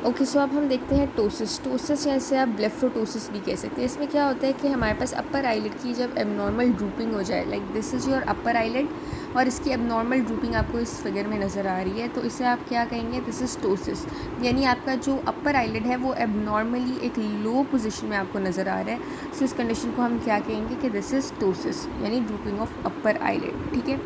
Okay, सो अब हम देखते हैं टोसिस। टोसिस या इसे आप ब्लेफरोटोसिस भी कह सकते हैं। इसमें क्या होता है कि हमारे पास अपर आईलिड की जब एबनॉर्मल ड्रूपिंग हो जाए, like this is your upper eyelid और इसकी एबनॉर्मल ड्रूपिंग आपको इस फिगर में नज़र आ रही है, तो इसे आप क्या कहेंगे, दिस इज़ टोसिस। यानी आपका जो अपर आईलिड है वो एबनॉर्मली एक लो पोजीशन में आपको नज़र आ रहा है। सो इस कंडीशन को हम क्या कहेंगे कि दिस इज़ टोसिस, यानी ड्रूपिंग ऑफ अपर आईलिड। ठीक है,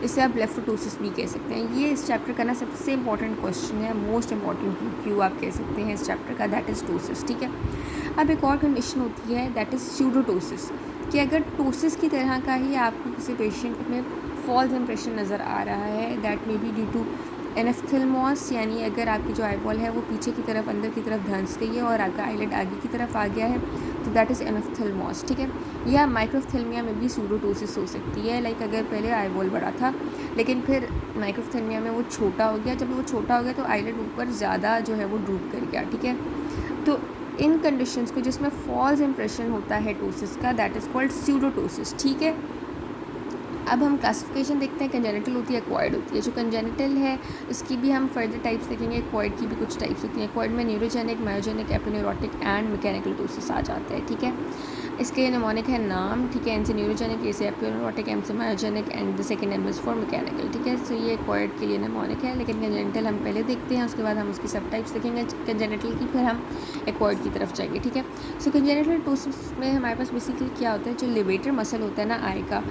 इसे आप ब्लेफरोटोसिस भी कह सकते हैं। ये इस चैप्टर का ना सबसे इंपॉर्टेंट क्वेश्चन है, मोस्ट इंपॉर्टेंट क्यू आप कह सकते हैं इस चैप्टर का, दैट इज़ टोसिस। ठीक है, अब एक और कंडीशन होती है दैट इज़ स्यूडोटोसिस, कि अगर टोसिस की तरह का ही आपको किसी पेशेंट में फॉल्स इंप्रेशन नज़र आ रहा है, that may be due to enophthalmos, यानी अगर आपकी जो आईबॉल है वो पीछे की तरफ अंदर की तरफ धंस गई है और आपका आईलिड आगे की तरफ आ गया है, तो दैट इज़ एनेफ्थेल्मोस। ठीक है, या माइक्रोफ्थेल्मिया में भी सूडोटोसिस हो सकती है। लाइक अगर पहले आईबॉल बड़ा था लेकिन फिर माइक्रोफ्थेल्मिया में वो छोटा हो गया, जब वो छोटा हो गया तो आईलिड ऊपर ज़्यादा जो है वो ड्रूप कर गया। ठीक है, तो इन कंडीशंस को जिसमें फॉल्स इंप्रेशन होता है टोसिस का, दैट इज़ कॉल्ड स्यूडोटोसिस। ठीक है, अब हम क्लासिफिकेशन देखते हैं। कंजेनिटल होती है, एक्वायर्ड होती है। जो कंजेनिटल है उसकी भी हम फर्दर टाइप्स देखेंगे। एक्वायर्ड की भी कुछ टाइप्स होती हैं। एक्वायर्ड में neurogenic, myogenic, aponeurotic and mechanical ptosis आ जाता है। ठीक है, इसके निमोनिक है नाम। ठीक है, एन से न्यूरोजेनिक, ए से एपोन्यूरोटिक, एम से myogenic and the second M is for mechanical. ठीक है, सो ये एक्वायर्ड के लिए निमोनिक है, लेकिन कंजेनिटल हम पहले देखते हैं, उसके बाद हम उसकी सब टाइप्स देखेंगे कंजेनिटल की, फिर हम एक्वायर्ड की तरफ जाएंगे। ठीक है, सो कंजेनिटल टोसिस में हमारे पास बेसिकली क्या होता है, जो लिवेटर मसल होता है ना आई का,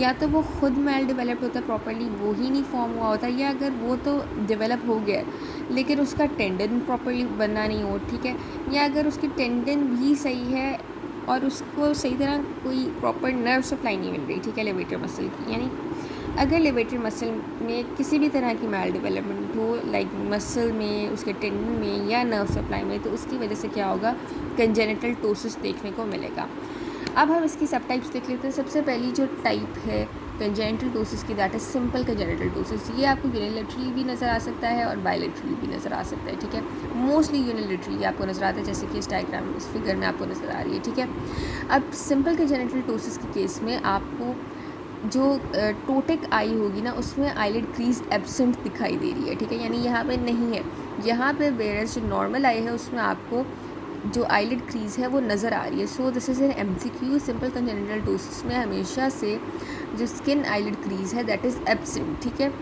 या तो वो खुद मेल डेवलप्ड होता है प्रॉपर्ली, वो ही नहीं फॉर्म हुआ होता, या अगर वो तो डेवलप हो गया लेकिन उसका टेंडन प्रॉपर्ली बनना नहीं हो। ठीक है, या अगर उसकी टेंडन भी सही है और उसको सही तरह कोई प्रॉपर नर्व सप्लाई नहीं मिल रही। ठीक है, लेवेटर मसल की, यानी अगर लेवेटर मसल में किसी भी तरह की मेल डेवलपमेंट हो, लाइक मसल में, उसके टेंडन में या नर्व सप्लाई में, तो उसकी वजह से क्या होगा, कंजेनिटल टोसिस देखने को मिलेगा। अब हम इसकी सब टाइप्स देख लेते हैं। सबसे पहली जो टाइप है कंजेनिटल टोसिस की, that is simple congenital ptosis. ये आपको यूनिलैटरली भी नज़र आ सकता है और बायलैटरली भी नज़र आ सकता है। ठीक है, मोस्टली यूनिलैटरली आपको नज़र आता है, जैसे कि इस डायग्राम इस फिगर में आपको नज़र आ रही है। ठीक है, अब सिंपल कंजेनिटल टोसिस के केस में आपको जो टोटिक आई होगी ना, उसमें आईलिड क्रीज एब्सेंट दिखाई दे रही है। ठीक है, यानी यहाँ पे नहीं है, यहाँ पे वेरस जो नॉर्मल आई है उसमें आपको जो आईलिड क्रीज है वो नज़र आ रही है। So this is an MCQ. Simple congenital ptosis में हमेशा से जो स्किन आईलिड क्रीज है दैट इज़ एब्सेंट। ठीक है,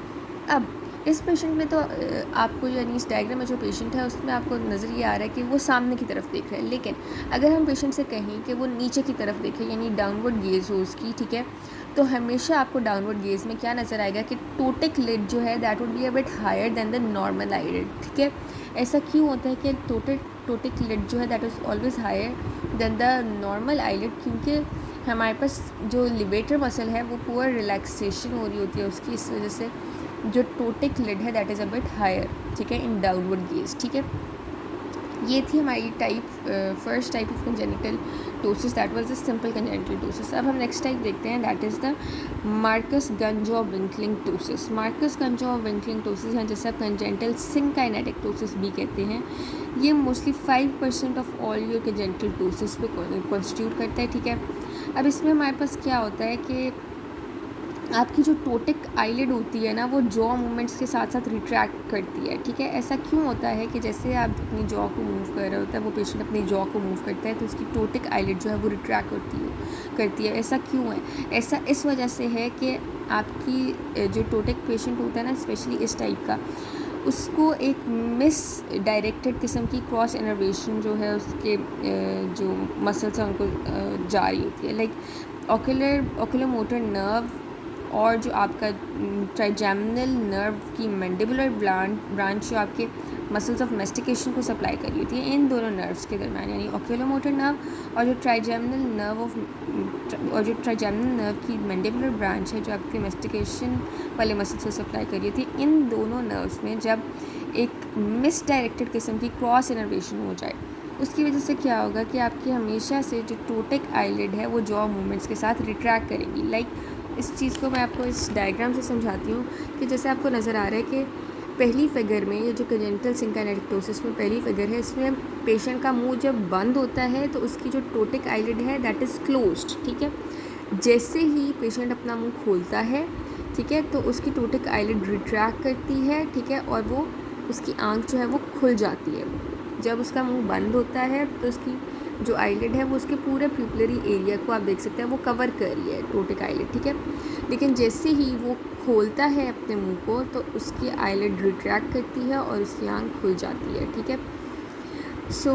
अब इस पेशेंट में तो आपको यानी इस डायग्राम में जो पेशेंट है उसमें आपको नज़र ये आ रहा है कि वो सामने की तरफ देख रहा है, लेकिन अगर हम पेशेंट से कहें कि वो नीचे की तरफ देखे, यानी डाउनवर्ड गेज हो उसकी, ठीक है, तो हमेशा आपको डाउनवर्ड गेज में क्या नज़र आएगा कि टोटिक लिड जो है that would be a bit higher than the normal eyelid. ठीक है, ऐसा क्यों होता है कि टोटिक लिड जो है that is always higher than the normal eyelid, क्योंकि हमारे पास जो लिवेटर मसल है वो पूरा रिलैक्सेशन हो रही होती है उसकी, इस वजह से जो टोटिक लिड है that is a bit higher. ठीक है, इन डाउनवर्ड गेज। ठीक है, ये थी हमारी first type of congenital ptosis, that was the simple congenital ptosis. अब हम नेक्स्ट टाइप देखते हैं, that is the Marcus Gunn jaw winking ptosis. Marcus Gunn jaw winking ptosis हैं, जैसे आप कंजेनिटल सिंकाइनेटिक टोसिस भी कहते हैं। ये mostly 5% of all your congenital ptosis पे कॉन्स्टिट्यूट करता है। ठीक है, अब इसमें हमारे पास क्या होता है कि आपकी जो टोटिक आईलिड होती है ना, वो जॉ मूवमेंट्स के साथ साथ रिट्रैक्ट करती है। ठीक है, ऐसा क्यों होता है कि जैसे आप अपनी जॉ को मूव कर रहे होता है, वो पेशेंट अपनी जॉ को मूव करता है तो उसकी टोटिक आईलिड जो है वो रिट्रैक्ट करती है। ऐसा क्यों है? ऐसा इस वजह से है कि आपकी जो टोटिक पेशेंट होता है ना, स्पेशली इस टाइप का, उसको एक मिस डायरेक्टेड किस्म की क्रॉस इनर्वेशन जो है उसके जो मसल्स हैं उनको जा रही होती है। लाइक ऑक्यूलोमोटर नर्व और जो आपका ट्राइजेमिनल नर्व की मैंडिबुलर ब्रांच जो आपके मसल्स ऑफ मेस्टिकेशन को सप्लाई कर रही होती है, इन दोनों नर्व्स के दरम्यान, यानी ऑक्यूलोमोटर नर्व और जो ट्राइजेमिनल नर्व की मैंडिबुलर ब्रांच है जो आपके मेस्टिकेशन वाले मसल्स को सप्लाई कर रही होती है, इन दोनों नर्व्स में जब एक मिसडायरेक्टेड किस्म की क्रॉस इनर्वेशन हो जाए, उसकी वजह से क्या होगा कि आपकी हमेशा से जो टोटिक आईलिड है वो जॉ मूवमेंट्स के साथ रिट्रैक्ट करेगी। लाइक इस चीज़ को मैं आपको इस डायग्राम से समझाती हूँ कि जैसे आपको नज़र आ रहा है कि पहली फिगर में ये जो कंजेनिटल सिंकाइनेटिक टोसिस में पहली फिगर है, इसमें पेशेंट का मुंह जब बंद होता है तो उसकी जो टोटिक आईलिड है दैट इज़ क्लोज्ड। ठीक है, जैसे ही पेशेंट अपना मुंह खोलता है, ठीक है, तो उसकी टोटिक आईलिड रिट्रैक्ट करती है। ठीक है, और वो उसकी आँख जो है वो खुल जाती है। जब उसका मुंह बंद होता है तो उसकी जो आईलिड है वो उसके पूरे प्यूपिलरी एरिया को आप देख सकते हैं वो कवर कर रही है टोटिक आईलिड, ठीक है। लेकिन जैसे ही वो खोलता है अपने मुंह को तो उसकी आईलिड रिट्रैक्ट करती है और उसकी आँख खुल जाती है, ठीक है। सो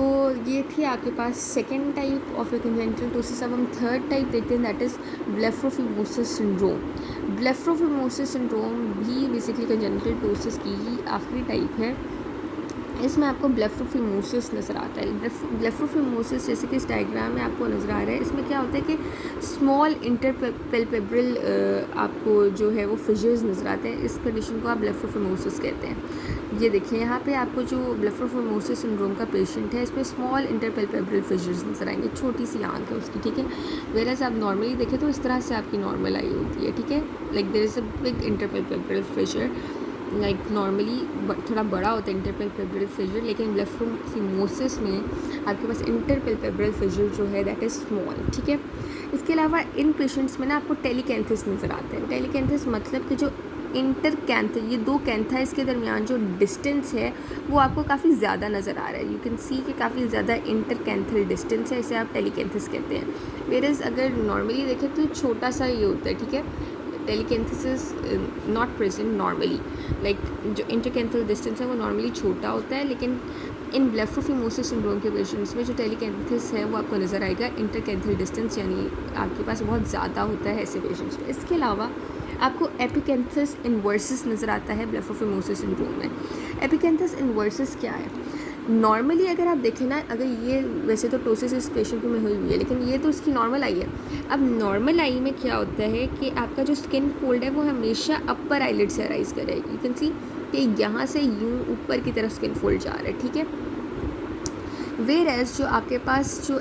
ये थी आपके पास second type of a congenital ptosis. अब हम थर्ड टाइप देखते हैं, that is blepharophimosis syndrome. Blepharophimosis syndrome भी बेसिकली कंजेनिटल टोसिस की ही आखिरी टाइप है। इसमें आपको ब्लेफरोफिमोसिस नज़र आता है। ब्लेफरोफिमोसिस जैसे कि इस डायग्राम में आपको नज़र आ रहा है, इसमें क्या होता है कि स्मॉल इंटरपेल्पेब्रल आपको जो है वो फिशर्स नज़र आते हैं। इस कंडीशन को आप ब्लेफरोफिमोसिस कहते हैं। ये देखिए यहाँ पे आपको जो ब्लेफरोफिमोसिस सिंड्रोम का पेशेंट है, इसमें स्मॉल इंटरपेल्पेब्रल फिशर्स नज़र आएंगे, छोटी सी आँख है उसकी, ठीक है। वेराज आप नॉर्मली देखें तो इस तरह से आपकी नॉर्मल आई होती है, ठीक है। Like there is a big interpalpebral fissure, like normally थोड़ा बड़ा होता है इंटरपेल्पेब्रल फिशर, लेकिन ब्लेफरोफिमोसिस में आपके पास इंटरपेल्पेब्रल फिशर जो है दैट इज़ स्मॉल, ठीक है। इसके अलावा इन पेशेंट्स में ना आपको टेलीकैंथस नज़र आता है। टेलीकैंथस मतलब कि जो इंटरकैंथस, ये दो कैंथाइस के दरमियान जो डिस्टेंस है वो आपको काफ़ी ज़्यादा नज़र आ रहा है। यू कैन सी कि काफ़ी ज़्यादा इंटरकैंथल डिस्टेंस है, इसे आप टेलीकैंथस कहते हैं। वेरएज़ अगर नॉर्मली देखें तो छोटा सा ये होता है, ठीक है। Telecanthus is not present normally, like जो इंटरकैंथल डिस्टेंस है वो नॉर्मली छोटा होता है, लेकिन इन ब्लेफरोफिमोसिस सिंड्रोम के पेशेंट्स में जो टेलीकैंथस है वो आपको नज़र आएगा इंटरकैंथल डिस्टेंस, यानी आपके पास बहुत ज़्यादा होता है ऐसे पेशेंट्स में। इसके अलावा आपको एपिकैंथस इनवर्सिस नज़र आता है ब्लेफरोफिमोसिस सिंड्रोम में। एपिकैंथस इनवर्सिस क्या है? नॉर्मली अगर आप देखें ना, अगर ये वैसे तो टोसिस इस पेशेंट में हुई हुई है, लेकिन ये तो इसकी नॉर्मल आई है। अब नॉर्मल आई में क्या होता है कि आपका जो स्किन फोल्ड है वो हमेशा अपर आईलिड से अराइज कर रहा है। यू कैन सी कि यहाँ से यूँ ऊपर की तरफ स्किन फोल्ड जा रहा है, ठीक है। वेयरएज़ जो आपके पास जो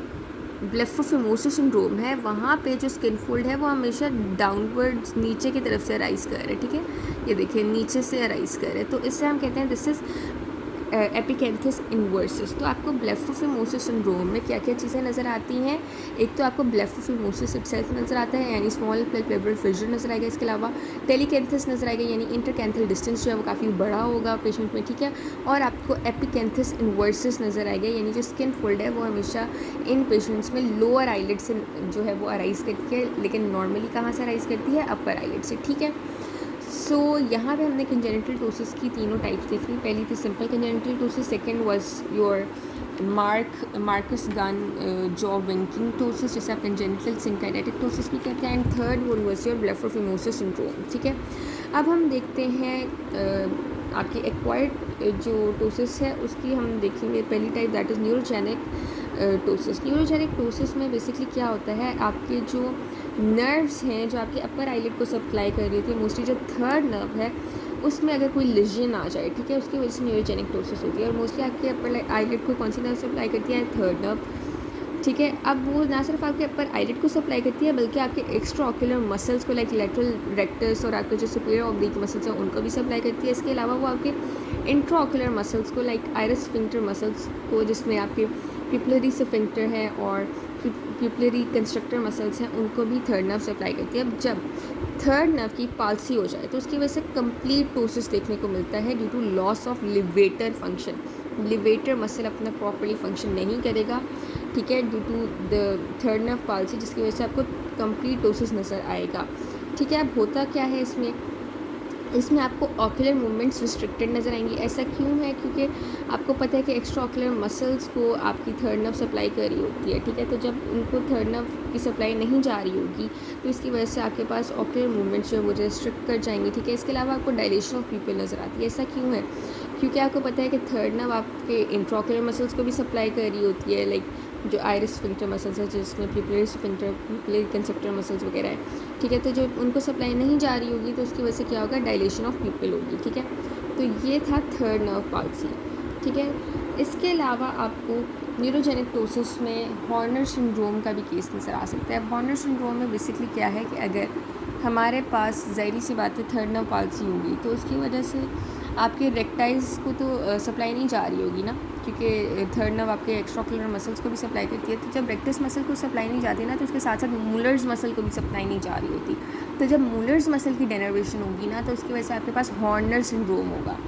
ब्लेफरोफिमोसिस सिंड्रोम है वहाँ पे जो स्किन फोल्ड है वो हमेशा डाउनवर्ड्स नीचे की तरफ से अराइज कर रहे हैं, ठीक है। ये देखिए नीचे से अराइज कर रहे हैं, तो इससे हम कहते हैं दिस इज़ एपिकैंथस इनवर्सिस। तो आपको ब्लेफरोफिमोसिस सिंड्रोम में क्या क्या चीज़ें नज़र आती हैं? एक तो आपको ब्लेफरोफिमोसिस इटसेल्फ नज़र आता है, यानी स्मॉल पैल्पेब्रल फिशर नज़र आएगा। इसके अलावा टेलीकैंथस नज़र आएगा, यानी इंटरकैंथल डिस्टेंस जो है वो काफ़ी बड़ा होगा पेशेंट में, ठीक है। और आपको एपिकैंथस इनवर्सिस नज़र आएगा, यानी जो स्किन फोल्ड है वो हमेशा इन पेशेंट्स में लोअर आईलिड से जो है वो अराइज करती है, लेकिन नॉर्मली कहाँ से अराइज करती है? अपर आईलिड से, ठीक है। सो यहाँ पे हमने कंजेनिटल टोसिस की तीनों टाइप्स देख ली। पहली थी simple congenital ptosis, second was your Marcus Gunn jaw winking ptosis, जिसे आप कंजेनिटल सिंकाइडेटिक टोसिस भी कहते हैं, and third one was your blepharophimosis syndrome, ठीक है। अब हम देखते हैं आपकी एक्वायर्ड जो टोसिस है उसकी हम देखेंगे। पहली type that is neurogenic ptosis. Neurogenic ptosis में बेसिकली क्या होता है, आपके जो नर्व्स हैं जो आपके अपर आईलिड को सप्लाई कर रही थी, मोस्टली जो थर्ड नर्व है उसमें अगर कोई लिजन आ जाए, ठीक है, उसकी वजह से न्यूरोजेनिक टोसिस होती है। और मोस्टली आपके अपर आईलिड को कौन सी नर्व सप्लाई करती है? थर्ड नर्व, ठीक है। अब वो ना सिर्फ आपके अपर आईलिड को सप्लाई करती है बल्कि आपके एक्स्ट्रा ऑक्यूलर मसल्स को, लाइक लेटरल रेक्टस और आपके जो सुपीरियर ऑब्लिक मसल्स हैं उनको भी सप्लाई करती है। इसके अलावा वो आपके इंट्रा ऑक्यूलर मसल्स को, लाइक आइरिस स्फिंक्टर मसल्स को, जिसमें आपके पिपलरी स्फिंक्टर है और पिपलरी कंस्ट्रक्टर मसल्स हैं, उनको भी थर्ड नर्व सप्लाई करती है। अब जब थर्ड नर्व की पाल्सी हो जाए तो उसकी वजह से कंप्लीट टोसिस देखने को मिलता है due to loss of levator function. Levator muscle अपना प्रॉपर्ली फंक्शन नहीं करेगा, ठीक है, due to the third nerve palsy, जिसकी वजह से आपको कंप्लीट टोसिस नज़र आएगा, ठीक है। अब होता क्या है इसमें आपको ऑक्यूलर मूवमेंट्स रिस्ट्रिक्टेड नज़र आएंगी। ऐसा क्यों है? क्योंकि आपको पता है कि एक्स्ट्रा ऑक्यूलर मसल्स को आपकी थर्ड नर्व सप्लाई कर रही होती है, ठीक है। तो जब उनको थर्ड नर्व की सप्लाई नहीं जा रही होगी तो इसकी वजह से आपके पास ऑक्यूलर मूवमेंट्स जो है वो रिस्ट्रिक्ट कर जाएंगी, ठीक है। इसके अलावा आपको डायलेशन ऑफ प्यूपिल नज़र आती है। ऐसा क्यों है? क्योंकि आपको पता है कि थर्ड नर्व आपके इंट्राऑक्यूलर मसल्स को भी सप्लाई कर रही होती है, लाइक जो आइरिस स्फिंक्टर मसल्स है जिसमें pupillary sphincter, pupillary constructor muscles वगैरह है, ठीक है। तो जो उनको सप्लाई नहीं जा रही होगी तो उसकी वजह से क्या होगा? डायलेशन ऑफ प्यूपिल होगी, ठीक है। तो ये था थर्ड नर्व पाल्सी, ठीक है। इसके अलावा आपको न्यूरोजेनिक टोसिस में हॉर्नर सिंड्रोम का भी केस नज़र आ सकता है। हॉर्नर सिंड्रोम में बेसिकली क्या है कि अगर हमारे पास ज़ाहिर सी बात है थर्ड नर्व पाल्सी होगी तो उसकी वजह से आपके रेक्टाइल्स को तो सप्लाई नहीं जा रही होगी ना, क्योंकि थर्ड नर्व आपके एक्स्ट्राऑक्यूलर मसल्स को भी सप्लाई करती है। तो जब रेक्टस मसल को सप्लाई नहीं जाती ना तो उसके साथ साथ मूलर्स मसल को भी सप्लाई नहीं जा रही होती। तो जब मूलर्स मसल की डेनर्वेशन होगी ना तो उसकी वजह से आपके पास हॉर्नर सिंड्रोम होगा।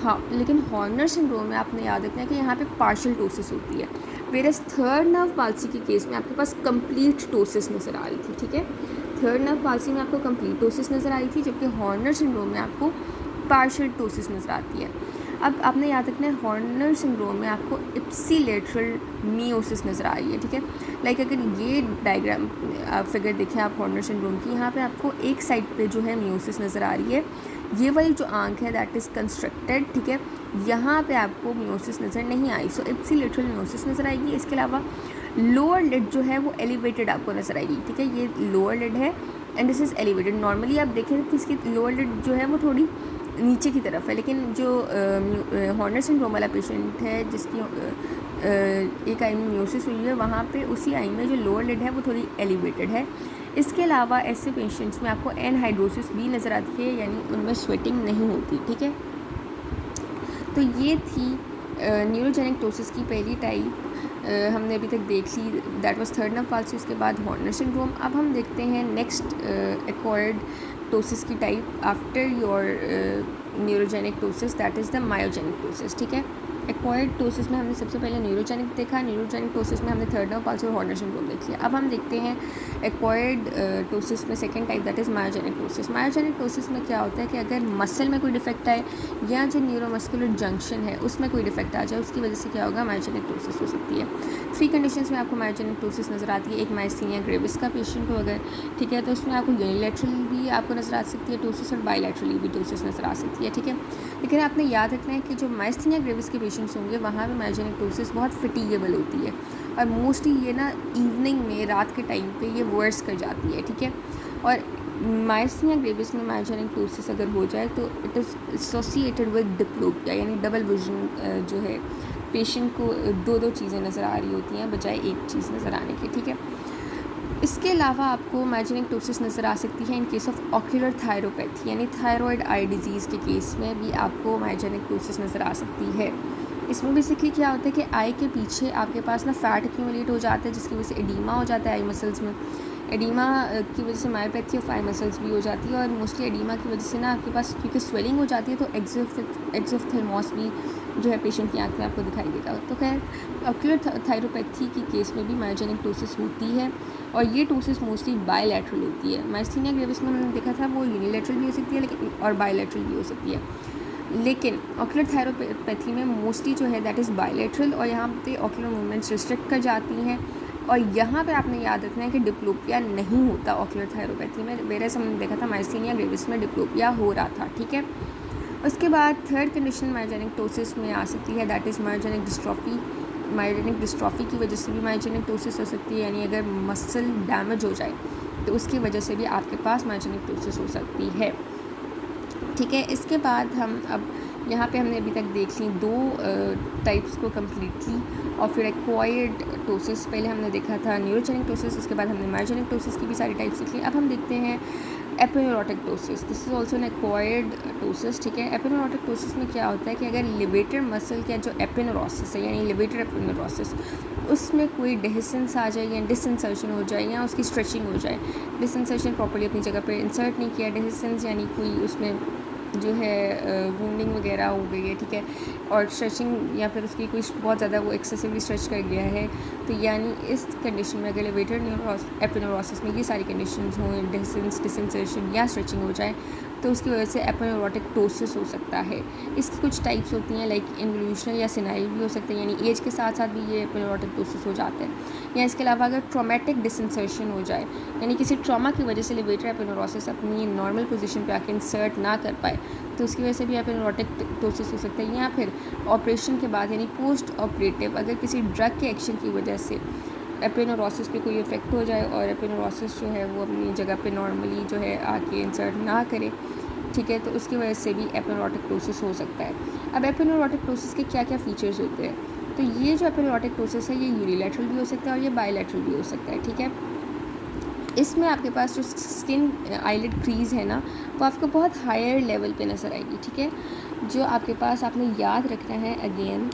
हाँ, लेकिन हॉर्नर सिंड्रोम में आपने याद रखना है कि यहाँ पे पार्शियल टोसिस होती है, वेरस थर्ड नर्व पाल्सी के केस में आपके पास कंप्लीट टोसिस नज़र आ रही थी, ठीक है। थर्ड नर्व पाल्सी में आपको कंप्लीट टोसिस नज़र आ रही थी, जबकि हॉर्नर सिंड्रोम में आपको पार्शियल टोसिस नज़र आती है। अब आपने याद रखना है हॉर्नर सिंड्रोम में आपको इप्सीलेटरल मियोसिस नज़र आ रही है, ठीक है। लाइक अगर ये डायग्राम फिगर देखें आप हॉर्नर सिंड्रोम की, यहाँ पे आपको एक साइड पे जो है मियोसिस नज़र आ रही है, ये वाली जो आंख है दैट इज़ कंस्ट्रक्टेड, ठीक है। यहाँ पे आपको मियोसिस नज़र नहीं आई, सो इप्सीलेटरल मियोसिस नज़र आएगी। इसके अलावा लोअर लिड जो है वो एलिवेटेड आपको नज़र आएगी, ठीक है। ये लोअर लिड है and this is elevated. Normally आप देखें तो इसकी लोअर लिड जो है वो थोड़ी नीचे की तरफ है, लेकिन जो हॉर्नर सिंड्रोम वाला पेशेंट है जिसकी एक आई में मियोसिस हुई है, वहाँ पे उसी आई में जो लोअर लिड है वो थोड़ी एलिवेटेड है। इसके अलावा ऐसे पेशेंट्स में आपको एनहाइड्रोसिस भी नज़र आती है, यानी उनमें स्वेटिंग नहीं होती, ठीक है। तो ये थी न्यूरोजेनिक टोसिस की पहली टाइप, हमने अभी तक देख ली, that was third nerve palsy. उसके बाद हॉर्नर सिंड्रोम। अब हम देखते हैं नेक्स्ट एक्वायर्ड टोसिस की type after your neurogenic ptosis, that is the myogenic ptosis, ठीक है। एक्वायर्ड टोसिस में हमने सबसे पहले न्यूरोजेनिक देखा, न्यूरोजेनिक टोसिस में हमने थर्ड नर्व पाल्सी और हॉर्नर सिंड्रोम देख लिया। अब हम देखते हैं एक्वायर्ड टोसिस में second type, that is myogenic ptosis. Myogenic ptosis में क्या होता है कि अगर मसल में कोई डिफेक्ट आए या जो न्यूरोमस्कुलर जंक्शन है उसमें कोई डिफेक्ट आ जाए, उसकी वजह से क्या होगा, मायोजेनिक टोसिस हो सकती है। 3 कंडीशंस में आपको मायोजेनिक टोसिस नज़र आती है। एक मायस्थीनिया ग्रेविस का पेशेंट हो अगर, ठीक है, तो उसमें आपको यूनिलैटरल भी आपको नज़र आ सकती है टोसिस और बायलैटरली भी टोसिस नज़र आ सकती है, ठीक है। लेकिन आपने याद रखना है कि जो मायस्थीनिया ग्रेविस के पेशेंट्स होंगे वहाँ पे मायोजेनिक टोसिस बहुत फटीगेबल होती है और मोस्टली ये ना इवनिंग में, रात के टाइम पे ये वर्स कर जाती है, ठीक है। और मायस्थीनिया ग्रेविस में मायोजेनिक टोसिस अगर हो जाए तो it is associated with diplopia, यानी डबल विजन जो है, पेशेंट को दो चीज़ें नज़र आ रही होती हैं बजाय एक चीज़ नज़र आने की, ठीक है। इसके अलावा आपको मायोजेनिक टोसिस नज़र आ सकती है इन केस ऑफ ऑक्यूलर थायरोपैथी, यानी थायराइड आई डिजीज़ के केस में भी आपको मायोजेनिक टोसिस नज़र आ सकती है। इसमें बेसिकली क्या होता है कि आई के पीछे आपके पास ना फैट एक्यूमुलेट हो जाता है, जिसकी वजह से एडीमा हो जाता है आई मसल्स में। एडीमा की वजह से मायोपैथी ऑफ आई मसल्स भी हो जाती है और मोस्टली एडीमा की वजह से ना आपके पास क्योंकि स्वेलिंग हो जाती है तो एक्सोफ्थेल्मोस भी जो है पेशेंट की आंख में आपको दिखाई देगा। तो खैर ऑक्यूलर थायरोपैथी की केस में भी मायोजेनिक टोसिस होती है और ये टोसिस मोस्टली बायलैटरल होती है। मायस्थीनिया ग्रेविस में हमने देखा था वो यूनिलैटरल भी हो सकती है लेकिन और बायलैटरल भी हो सकती है, लेकिन ऑक्यूलर थायरोपैथी में मोस्टली जो है दैट इज़ बायलैटरल और यहाँ पे ऑक्यूलर मूवमेंट्स रिस्ट्रिक्ट कर जाती हैं। और यहाँ पे आपने याद रखना है कि डिप्लोपिया नहीं होता ऑक्यूलर थायरोपैथी में, वेरस हमने देखा था मायस्थीनिया ग्रेविस में डिप्लोपिया हो रहा था, ठीक है। उसके बाद थर्ड कंडीशन मायोजेनिक टोसिस में आ सकती है, that is myogenic dystrophy. Myogenic dystrophy की वजह से भी मायोजेनिक टोसिस हो सकती है, यानी अगर मसल डैमेज हो जाए तो उसकी वजह से भी आपके पास मायोजेनिक टोसिस हो सकती है, ठीक है। इसके बाद हम अब यहाँ पे हमने अभी तक देख ली 2 टाइप्स को कम्प्लीटली और फिर एक्वायर्ड टोसिस पहले हमने देखा था न्यूरोजेनिक टोसिस, उसके बाद हमने मायोजेनिक टोसिस की भी सारी टाइप्स सीख ली। अब हम देखते हैं aponeurotic ptosis, this is also an acquired ptosis, ठीक है। एपिन्यूरोटिक टोसिस में क्या होता है कि अगर लिवेटर मसल का जो एपिन्यूरोसिस है यानी लिवेटर एपिन्यूरोसिस, उसमें कोई डेहिसेंस आ जाए या डिसइंसर्शन हो जाए या उसकी स्ट्रेचिंग हो जाए, डिसइंसर्शन प्रॉपर्ली अपनी जगह पे इंसर्ट नहीं किया, डेहिसेंस यानी कोई उसमें जो है वूंडिंग वगैरह हो गई है, ठीक है, और स्ट्रेचिंग या फिर उसकी कोई बहुत ज़्यादा वो एक्सेसिवली स्ट्रेच कर गया है, तो यानी इस कंडीशन में अगर लिवेटर एपिन्यूरोसिस में ये सारी कंडीशंस हों, डेहिसेंस, डिसइंसर्शन या स्ट्रेचिंग हो जाए तो उसकी वजह से एपिन्यूरोटिक टोसिस हो सकता है। इसकी कुछ टाइप्स होती हैं लाइक इन्वोल्यूशनल या सिनाइल भी हो सकते हैं, यानी एज के साथ साथ भी ये एपिन्यूरोटिक टोसिस हो जाते हैं। या इसके अलावा अगर ट्रॉमेटिक डिसइंसर्शन हो जाए, यानी किसी ट्रॉमा की वजह से लिवेटर एपिन्यूरोसिस अपनी नॉर्मल पोजीशन पे आके इंसर्ट ना कर पाए तो उसकी वजह से भी एपिन्यूरोटिक टोसिस हो सकता है। या फिर ऑपरेशन के बाद यानी पोस्ट ऑपरेटिव अगर किसी ड्रग के एक्शन की वजह से एपिन्यूरोसिस पे कोई इफेक्ट हो जाए और एपिन्यूरोसिस जो है वो अपनी जगह पे नॉर्मली जो है आके इंसर्ट ना करे, ठीक है, तो उसकी वजह से भी एपिन्यूरोटिक टोसिस हो सकता है। अब एपिन्यूरोटिक टोसिस के क्या क्या फ़ीचर्स होते हैं, तो ये जो एपिन्यूरोटिक टोसिस है ये यूनिलैटरल भी हो सकता है और ये बायलैटरल भी हो सकता है, ठीक है। इसमें आपके पास जो स्किन आईलिड क्रीज़ है ना वो आपको बहुत हायर लेवल पे नज़र आएगी, ठीक है। जो आपके पास आपने याद रखना है अगेन,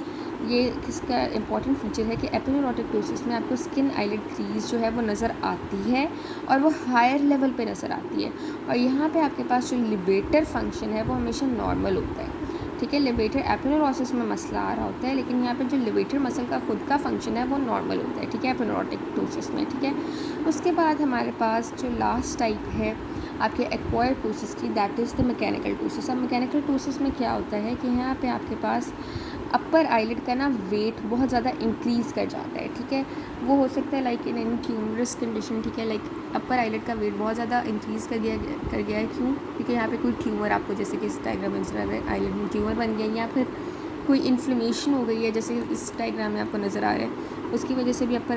ये किसका इंपॉर्टेंट फीचर है कि एपिन्यूरोटिक टोसिस में आपको स्किन आईलिड क्रीज़ जो है वो नज़र आती है और वो हायर लेवल पे नज़र आती है और यहाँ पे आपके पास जो लिवेटर फंक्शन है वो हमेशा नॉर्मल होता है। ठीक है। लिवेटर एपिनेरोसिस में मसला आ रहा होता है, लेकिन यहाँ पे जो लिवेटर मसल का खुद का फंक्शन है वो नॉर्मल होता है, ठीक है, एपिनेरोटिक टोसिस में, ठीक है। उसके बाद हमारे पास जो लास्ट टाइप है आपके एक्वायर्ड टोसिस की, that is the mechanical ptosis. अब मैकेनिकल टोसिस में क्या होता है कि यहाँ पे आपके पास अपर आईलिड का ना वेट बहुत ज़्यादा इंक्रीज़ कर जाता है, ठीक है। वो हो सकता है like in any tumorous condition, ठीक है, लाइक अपर आईलिड का वेट बहुत ज़्यादा इंक्रीज़ कर गया है। क्यों? क्योंकि यहाँ पे कोई ट्यूमर आपको, जैसे कि इस डायग्राम में नजर आ रहा है, आईलिड में ट्यूमर बन गया, या फिर कोई इन्फ्लेमेशन हो गई है, जैसे इस डायग्राम में आपको नज़र आ रहा है, उसकी वजह से भी अपर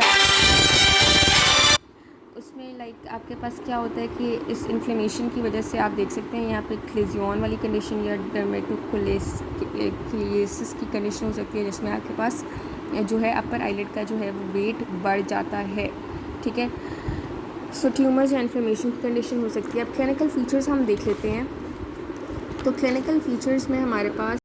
उसमें लाइक आपके पास क्या होता है कि इस इन्फ्लेमेशन की वजह से आप देख सकते हैं यहाँ पे क्लेजियन वाली कंडीशन या डर्मेटोकोलेसिस की कंडीशन हो सकती है, जिसमें आपके पास जो है अपर आईलिड का जो है वो वेट बढ़ जाता है, ठीक है। सो ट्यूमर्स या इन्फ्लेमेशन की कंडीशन हो सकती है। अब क्लिनिकल फीचर्स हम देख लेते हैं। तो क्लिनिकल फीचर्स में हमारे पास